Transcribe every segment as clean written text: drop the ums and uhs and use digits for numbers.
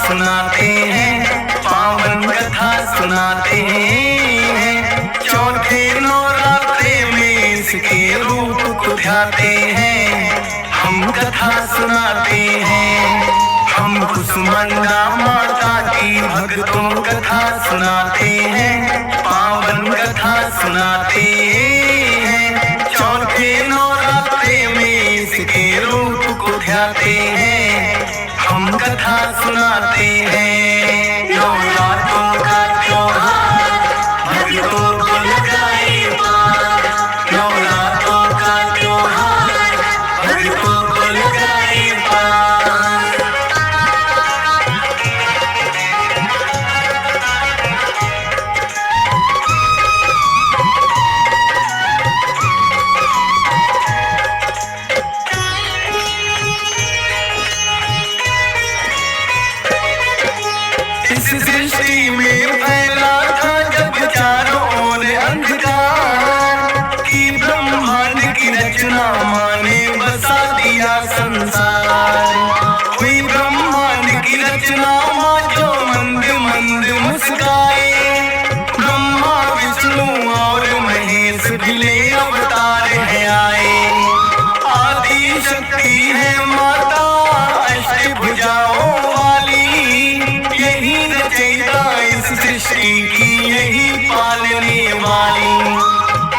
सुनाते हैं, पावन कथा सुनाते हैं। चौथे नवरात्रे में इसके रूप को ध्याते हैं, हम कथा सुनाते हैं। हम कुसुमंडा माता की भक्तों कथा सुनाते हैं, पावन कथा सुनाते हैं। चौथे नवरात्रे में इसके रूप को ध्याते हैं, हम कथा सुनाते हैं। नवरात्रों का त्योहार भक्तों को लगाए पार, नवरात्रों का त्योहार भक्तों को लगाए पार। इस सृष्टि में फैला था जब चारों ओर अंधकार, की ब्रह्मांड की रचना माने बसा दिया संसार। हुई ब्रह्मांड की रचना माँ जो मंद मंद मुस्काए, ब्रह्मा विष्णु और महेश भी ले अवतार है आए। आदि शक्ति है माता अष्टभुजाओं वाली, यही रचयिता इस सृष्टि की, यही पालने वाली।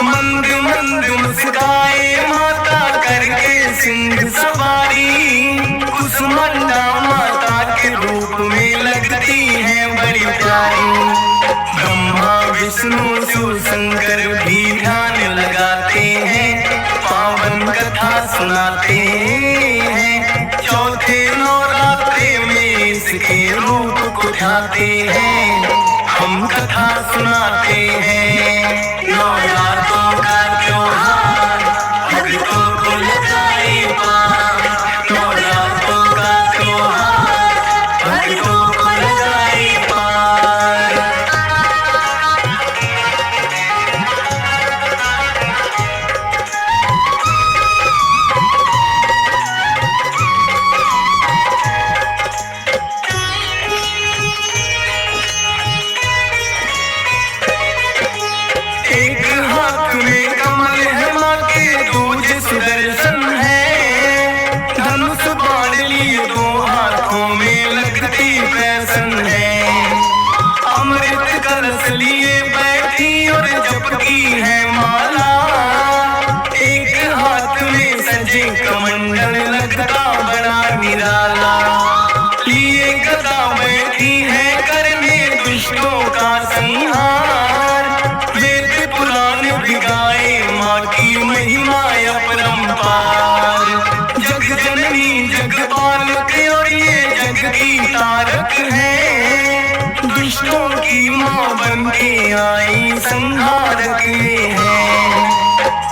मंद मंद मुस्काए माता करके सिंह सवारी, कुसुमंडा माता के रूप में लगती है बड़ी प्यारी। ब्रह्मा विष्णु शिव शंकर भी ध्यान लगाते हैं, पावन कथा सुनाते हैं। चौथे नवरात्रे में इसके रूप को ध्याते हैं, हम कथा सुनाते हैं। नवरात्रों का त्योहार भक्तों को लगाए पार, नवरात्रों का त्योहार भक्तों को लगाए पार। एक हाथ में कमल है माँ के, दूजे सुदर्शन है। धनुष बाण लिए दो हाथों में लगती फैशन है। अमृत कलश लिए बैठी और जपती है माला, एक हाथ में सजे कमंडल लगता बड़ा निराला। लिए गदा बैठी है करने दुष्टों का संहार, वेद पुराण गाए माँ की महिमा अपरंपार। जग जननी जगपालक और ये जग की तारक है, दुष्टों की माँ बन के आई संहारक ये है।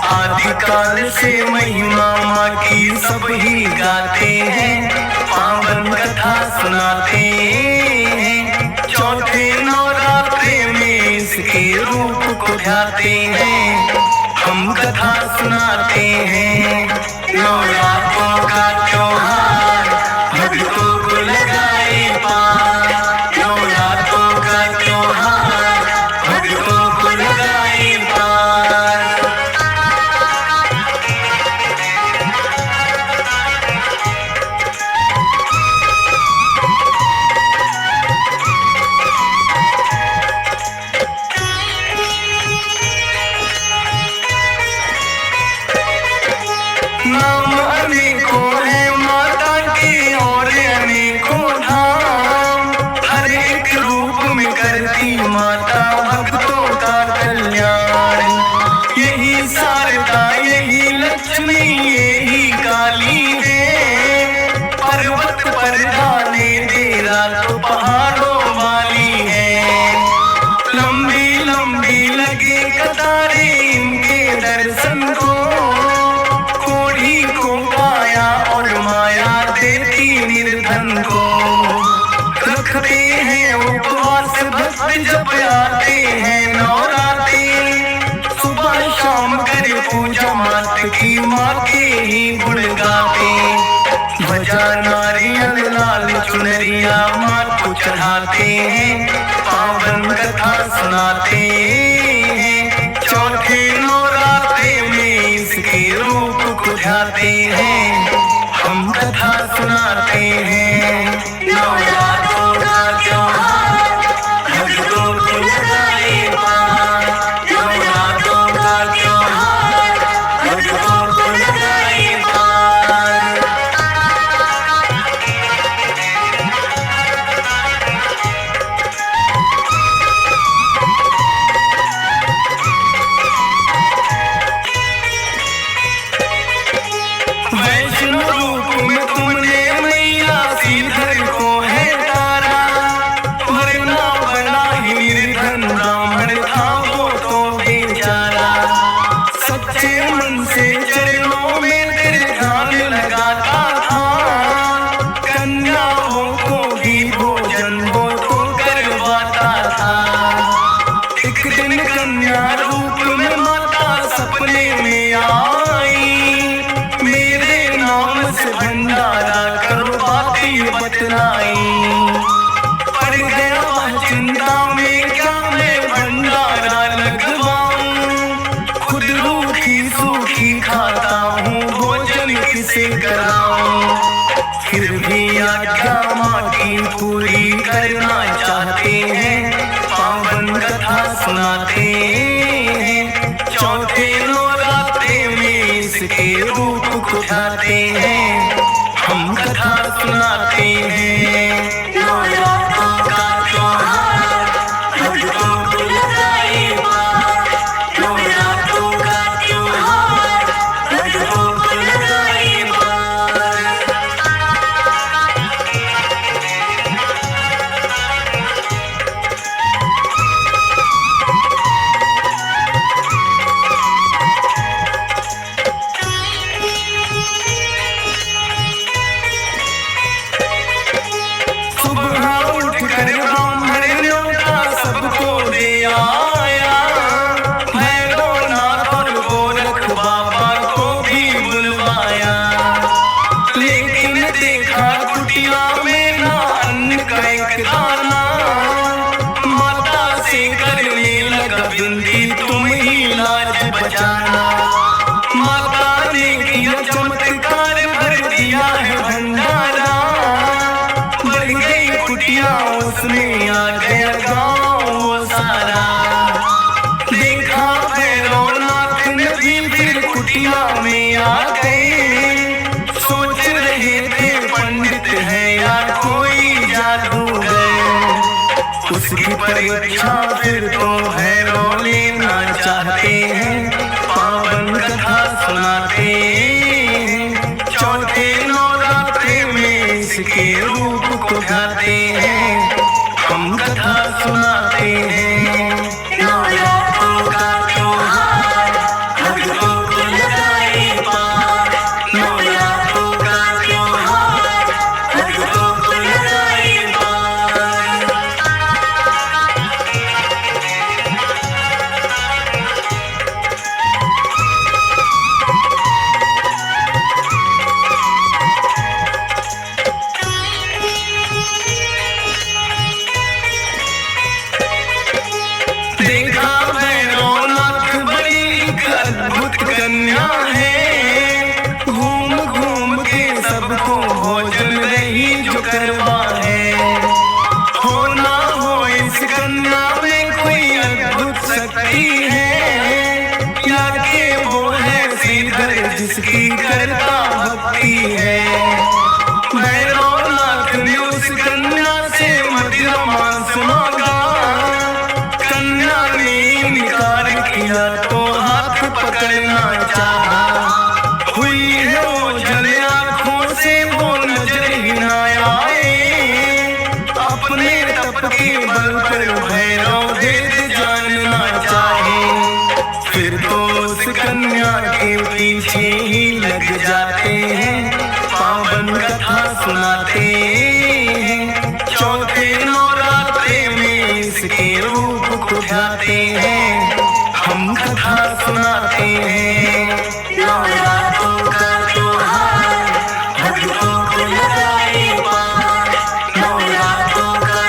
आदिकाल से महिमा माँ की सब ही गाते हैं, पावन कथा सुनाते हैं। चौथे नवरात्रे में इसके रूप को ध्याते हैं, हम कथा सुनाते हैं। नवरात्रों का त्योहार भक्तों को लगाए पार, नवरात्रों का त्योहार भक्तों को लगाए पार। नाम अनेकों है माता के और अनेकों धाम, हर एक रूप में करती माता भक्तों का कल्याण। यही शारदा यही लक्ष्मी यही काली है, पर्वत पर ढाले डेरा तो पहाड़ों वाली है। लंबी लंबी लगे कतारे इनके दर्शन को, और माया देती निर्धन को। रखते हैं उपवास भक्त जब आते हैं नवरात्रि, सुबह शाम करे पूजा मात की, माँ के ही गुण गाते। भजा नारियल लाल चुनरिया माँ को चढ़ाते हैं, पावन कथा सुनाते हैं। चौथे नवरात्रे में इसके रूप को ध्याते हैं, हम कथा सुनाते हैं। नवरात्रों का त्योहार भक्तों को लगाए पार, नवरात्रों का त्योहार भक्तों को लगाए पार। वैष्णो रूप में तुमने मैया श्रीधर को है तारा, वरना बड़ा ही निर्धन ब्राह्मण था वो तो बेचारा। सच्चे मन से चरणों में तेरे ध्यान लगाता था, कन्याओं को भी भोजन वो तो करवाता था। एक दिन कन्या रूप में माता सपने में आई, मेरे नाम से भंडारा करो बाती बतलाई। पड़ गया वह चिंता में, क्या मैं भंडारा लगवाऊं, खुद रूखी सूखी खाता हूँ भोजन किसे कराऊं। फिर भी आज्ञा माँ की पूरी करना चाहते हैं, पावन कथा सुनाते हैं। चौथे नवरात्रे में इसके रूप को ध्याते हैं, हम कथा सुनाते हैं। नवरात्रों का त्योहार भक्तों को लगाए पार, नवरात्रों का त्योहार भक्तों को लगाए पार। सुबह उठकर ब्राह्मण न्योता सबको दे आया, भैरवनाथ और गोरख बाबा को भी बुलवाया। लेकिन देखा कुटिया में ना अन्न का एक दाना, माता से करने लगा विनती तुम ही लाज बचाना। माता ने किया चमत्कार भर दिया है भंडारा, बढ़ गई कुटिया उसमें आ गया गाँव सारा। देखा भैरवनाथ ने भी फिर कुटिया में आ गए, सोच रहे थे पंडित है या कोई जादूगर। उसकी परीक्षा फिर तो भैरव लेना चाहते हैं, पावन कथा सुनाते हैं। चौथे नवरात्रे में इसके रूप को ध्याते हैं, हम कथा सुनाते हैं। नवरात्रों का त्योहार भक्तों को लगाए पार, नवरात्रों का त्योहार भक्तों को लगाए पार। देखा भैरवनाथ बड़ी एक अद्भुत कन्या है, घूम घूम के सबको भोजन रही जो करवा है। हो ना हो इस कन्या में कोई अद्भुत शक्ति है, या के वो है श्रीधर जिसकी करता भक्ति है। भैरवनाथ ने उस कन्या से मदिरा मांस मांगा, कन्या ने इनकार किया तो हाथ पकड़ना चाहा। हुई है ओझल आँखों से वो नजर ही न आए, अपने तप के बल पर भैरव भेद जानना चाहे। फिर तो उस कन्या के पीछे ही लग जाते हैं, पावन कथा सुनाते हैं। चौथे नवरात्रे में इसके रूप को ध्याते हैं, हम कथा सुनाते हैं। नवरात्रों का त्योहार भक्तों को लगाए पार, नवरात्रों का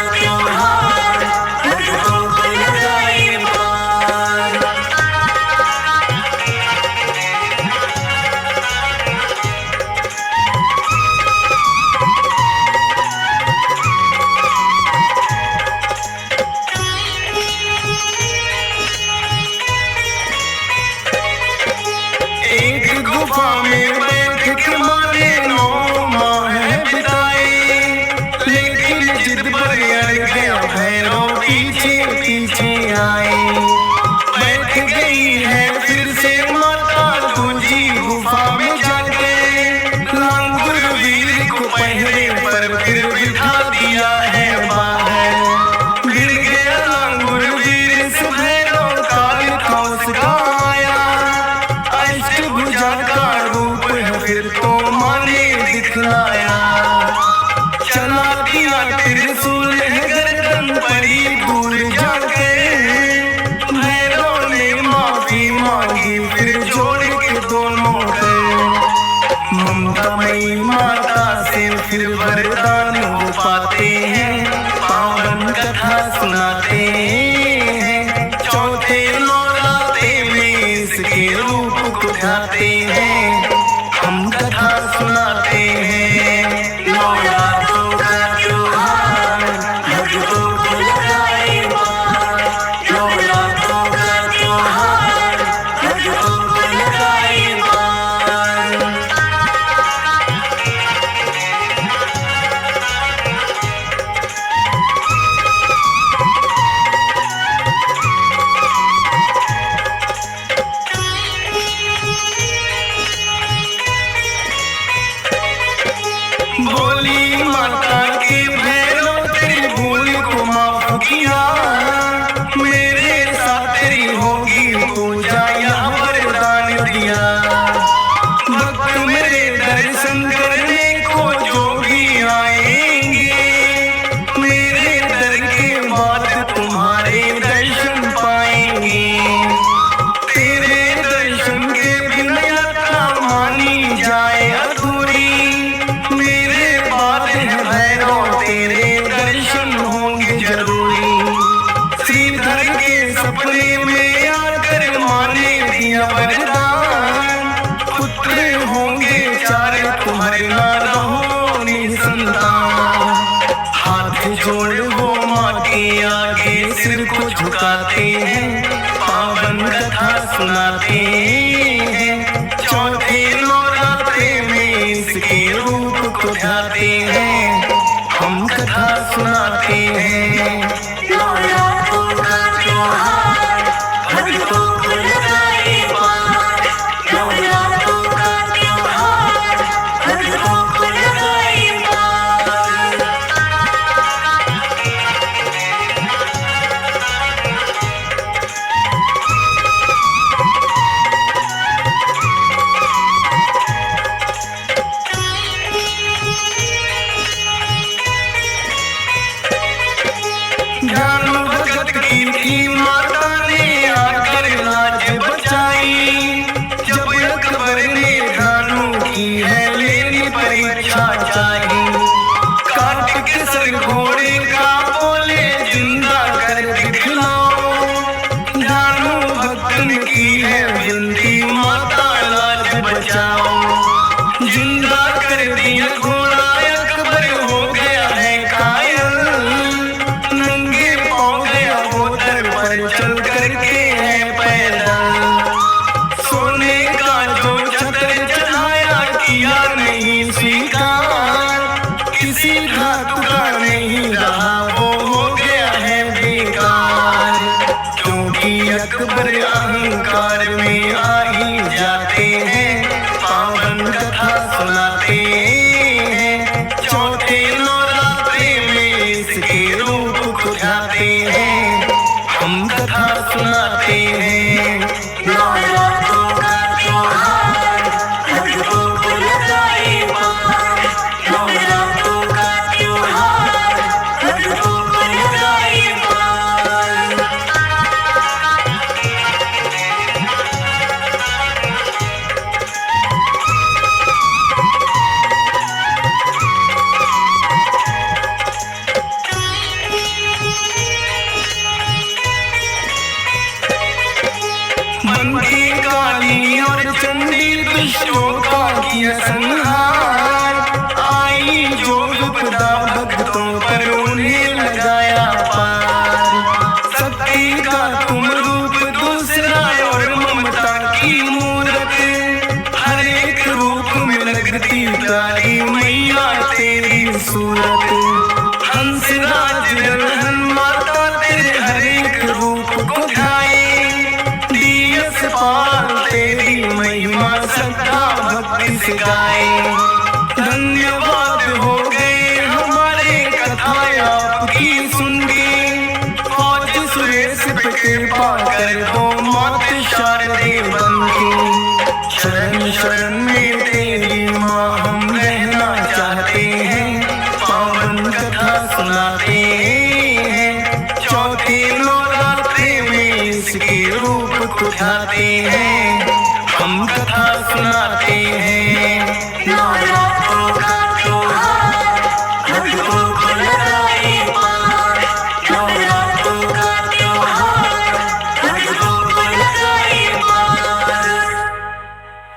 किया, मेरे साथ तेरी होगी पूजा, यह वरदान दिया। भक्त मेरे दर्शन करने को जो भी आएंगे, मेरे दर के बाद तुम्हारे दर्शन पाएंगे। तेरे दर्शन के बिना यात्रा मानी जाए अधूरी, मेरे बाद है भैरव तेरे दर्शन होंगे जरूरी। श्रीधर के सपने में आकर माने दिया वरदान, पुत्र होंगे 4 तुम्हारे ना रहो निसंतान। हाथ जोड़ वो माँ के आगे सिर को झुकाते हैं, पावन कथा सुनाते हैं। चौथे नवरात्रे में इसके रूप को ध्याते हैं, हम कथा सुनाते हैं। नवरात्रों का त्योहार भक्तों को लगाए पार, नवरात्रों का त्योहार भक्तों को लगाए पार। ज्ञान भगत की माता ने आकर लाज बचाई, जब अकबर ने भानु की है लेनी परीक्षा चाहिए। कार्तिक सर घोड़े का बोले जिंदा कर दिखलाओ, भानु भक्तन की है विनती माता लाज बचाओ। जिंदा कर दिया घोड़ा अकबर हो गया है कायल, नंगे पाँव गया वो दर पर चल करके है पैदल। सोने का जो छत्र चढ़ाया किया नहीं स्वीकार, किसी धातु का नहीं रहा वो हो गया है बेकार। क्योंकि अकबर अहंकार में आ ही जाते हैं, पावन कथा सुनाते हैं। चौथे नवरात्रे में इसके रूप को ध्याते हैं, हम कथा सुनाते हैं। नवरात्रों का त्योहार भक्तों को लगाए पार, नवरात्रों का त्योहार भक्तों को लगाए पार। बनती काली और चंडी दुष्टों का किया संहार, आई जो विपदा भक्तों पर उन्हें लगाया पार। शक्ति का तुम रूप दूसरा और ममता की मूरत, हर एक रूप में लगती प्यारी मैया तेरी सूरत। हंसराज दुल्हन माता तेरे हर एक रूप को ध्याए, पाल तेरी महिमा श्रद्धा भक्ति से गाए। धन्यवाद हो गए हमारे कथा आपकी सुन के, फौज सुरेश पे कृपा कर दो मात शारदे बन के। शरण शरण में तेरी माँ हम रहना चाहते हैं, पावन कथा सुनाते हैं। चौथे नवरात्रे में इसके रूप को ध्याते हैं, हम कथा सुनाते हैं।